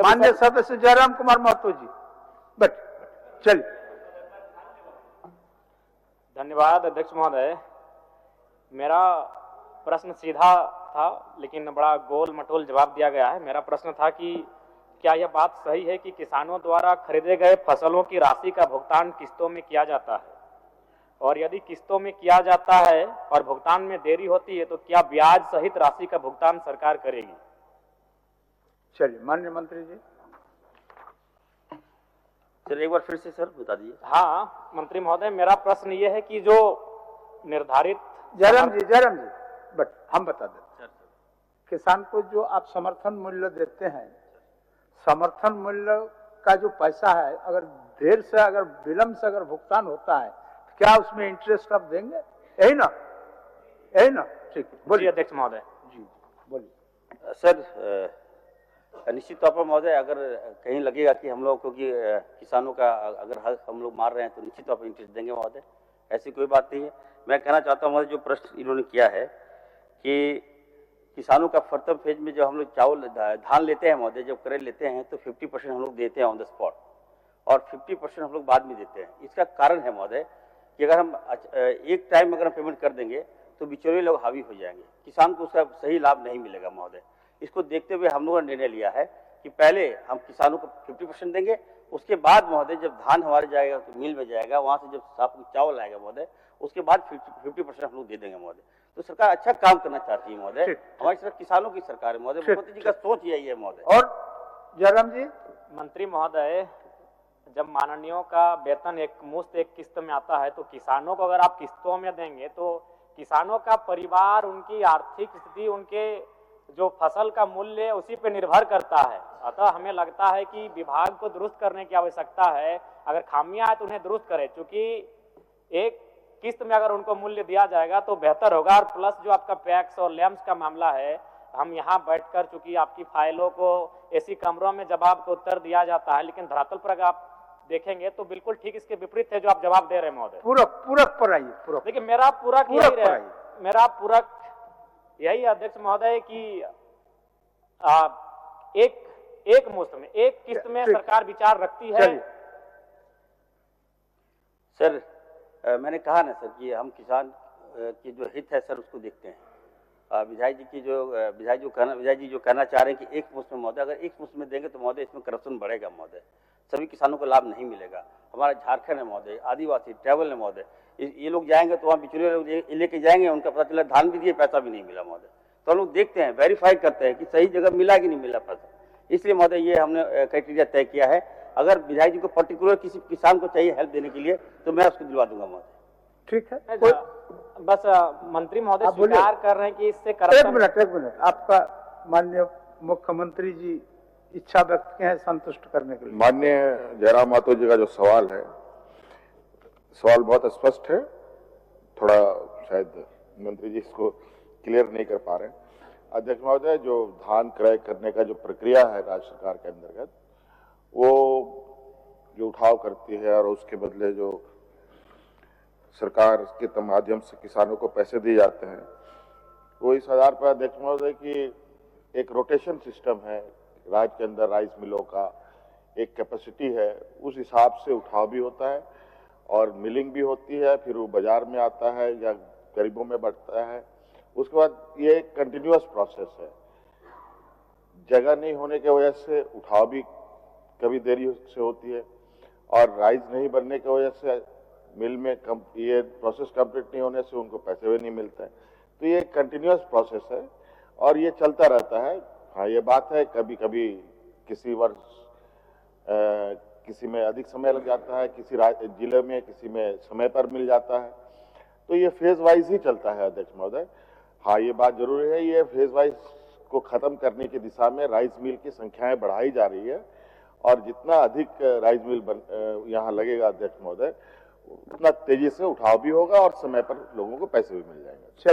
माननीय सदस्य जयराम कुमार महतो जी, बट चलिए। धन्यवाद अध्यक्ष महोदय। मेरा प्रश्न सीधा था लेकिन बड़ा गोल मटोल जवाब दिया गया है। मेरा प्रश्न था कि क्या यह बात सही है कि किसानों द्वारा खरीदे गए फसलों की राशि का भुगतान किस्तों में किया जाता है, और यदि किस्तों में किया जाता है और भुगतान में देरी होती है तो क्या ब्याज सहित राशि का भुगतान सरकार करेगी? चलिए माननीय मंत्री जी। सर एक बार फिर से सर बता दीजिए। हाँ मंत्री महोदय, मेरा प्रश्न ये है कि जो निर्धारित जयराम जी, बट हम बता देते, किसान को जो आप समर्थन मूल्य देते हैं, समर्थन मूल्य का जो पैसा है, अगर देर से, अगर विलंब से अगर भुगतान होता है, क्या उसमें इंटरेस्ट आप देंगे? यही ना, यही ना? ठीक है, बोलिए अध्यक्ष महोदय। जी बोलिए। सर निश्चित तौर पर महोदय, अगर कहीं लगेगा कि हम लोग, क्योंकि किसानों का अगर हक हम लोग मार रहे हैं तो निश्चित तौर पर इंटरेस्ट देंगे महोदय, ऐसी कोई बात नहीं है। मैं कहना चाहता हूँ जो प्रश्न इन्होंने किया है कि किसानों का प्रथम फेज में जब हम लोग चावल धान लेते हैं महोदय, जब करेल लेते हैं तो 50% हम लोग देते हैं ऑन द स्पॉट और 50% हम लोग बाद में देते हैं। इसका कारण है महोदय कि अगर हम एक टाइम अगर हम पेमेंट कर देंगे तो बिचौलिए लोग हावी हो जाएंगे, किसान को उसका सही लाभ नहीं मिलेगा महोदय। इसको देखते हुए हम लोगों ने निर्णय लिया है कि पहले हम किसानों को 50% देंगे, उसके बाद महोदय जब धान हमारे जाएगा तो मिल में जाएगा, वहां से जब साफ चावल आएगा महोदय, उसके बाद 50% हम लोग दे देंगे महोदय। तो सरकार अच्छा काम करना चाहती है महोदय, हमारी सरकार किसानों की सरकार है महोदय, मुख्यमंत्री जी का सोच यही है महोदय। और जयराम जी। मंत्री महोदय, जब माननीयों का वेतन एक मुश्त एक किस्त में आता है तो किसानों को अगर आप किस्तों में देंगे तो किसानों का परिवार, उनकी आर्थिक स्थिति, उनके जो फसल का मूल्य उसी पे निर्भर करता है। अतः हमें लगता है कि विभाग को दुरुस्त करने की आवश्यकता है। अगर खामियां है तो उन्हें दुरुस्त करें, क्योंकि एक किस्त में अगर उनको मूल्य दिया जाएगा तो बेहतर होगा। और प्लस जो आपका पैक्स और लैम्स का मामला है, हम यहाँ बैठकर, चूंकि आपकी फाइलों को ऐसी कमरों में जवाब को उत्तर दिया जाता है, लेकिन धरातल पर अगर आप देखेंगे तो बिल्कुल ठीक इसके विपरीत है जो आप जवाब दे रहे हैं महोदय। पूरक पर आइए, पूरक। देखिए मेरा पूरक यही अध्यक्ष महोदय कि एक मुश्त में, एक किस्त में सरकार विचार रखती है। सर मैंने कहा ना सर कि हम किसान की जो हित है सर उसको देखते हैं। विधायक जी जो कहना चाह रहे हैं कि एक मुश्त में महोदय, अगर एक मुश्त में देंगे तो महोदय इसमें करप्शन बढ़ेगा महोदय, सभी किसानों को लाभ नहीं मिलेगा। हमारा झारखंड है महोदय, आदिवासी ट्रैवल है महोदय, ये लोग जाएंगे तो वहाँ बिचौलिए लोग लेके जाएंगे, उनका पता चला धान भी दिए पैसा भी नहीं मिला महोदय। तो हम लोग देखते हैं, वेरीफाई करते हैं कि सही जगह मिला कि नहीं मिला पैसा। इसलिए महोदय ये हमने क्राइटेरिया तय किया है। अगर विधायक जी को पर्टिकुलर किसी किसान को चाहिए हेल्प देने के लिए तो मैं उसको दिलवा दूंगा महोदय। ठीक है, बस मंत्री महोदय स्वीकार कर रहे हैं कि इससे करप्शन। एक मिनट, आपका माननीय मुख्यमंत्री जी इच्छा व्यक्त किए हैं संतुष्ट करने के लिए। माननीय जयराम महतो जी का जो सवाल है, सवाल बहुत स्पष्ट है, थोड़ा शायद मंत्री जी इसको क्लियर नहीं कर पा रहे हैं। अध्यक्ष महोदय, जो धान क्रय करने का जो प्रक्रिया है राज्य सरकार के अंतर्गत, वो जो उठाव करती है और उसके बदले जो सरकार के माध्यम से किसानों को पैसे दिए जाते हैं, वो इस आधार पर अध्यक्ष महोदय की एक रोटेशन सिस्टम है राज्य के अंदर, राइस मिलों का एक कैपेसिटी है, उस हिसाब से उठाव भी होता है और मिलिंग भी होती है, फिर वो बाजार में आता है या गरीबों में बढ़ता है। उसके बाद ये एक कंटिन्यूअस प्रोसेस है। जगह नहीं होने की वजह से उठाव भी कभी देरी से होती है और राइस नहीं बनने की वजह से मिल में ये प्रोसेस कंप्लीट नहीं होने से उनको पैसे भी नहीं मिलते हैं। तो ये कंटिन्यूअस प्रोसेस है और ये चलता रहता है। हाँ, ये बात है कभी कभी किसी वर्ष किसी में अधिक समय लग जाता है, किसी जिले में किसी में समय पर मिल जाता है, तो ये फेज वाइज ही चलता है अध्यक्ष महोदय। हाँ, ये बात जरूरी है, ये फेज वाइज को खत्म करने की दिशा में राइस मिल की संख्याएं बढ़ाई जा रही है और जितना अधिक राइस मिल यहाँ लगेगा अध्यक्ष महोदय, उतना तेजी से उठाव भी होगा और समय पर लोगों को पैसे भी मिल जाएंगे। चलिए।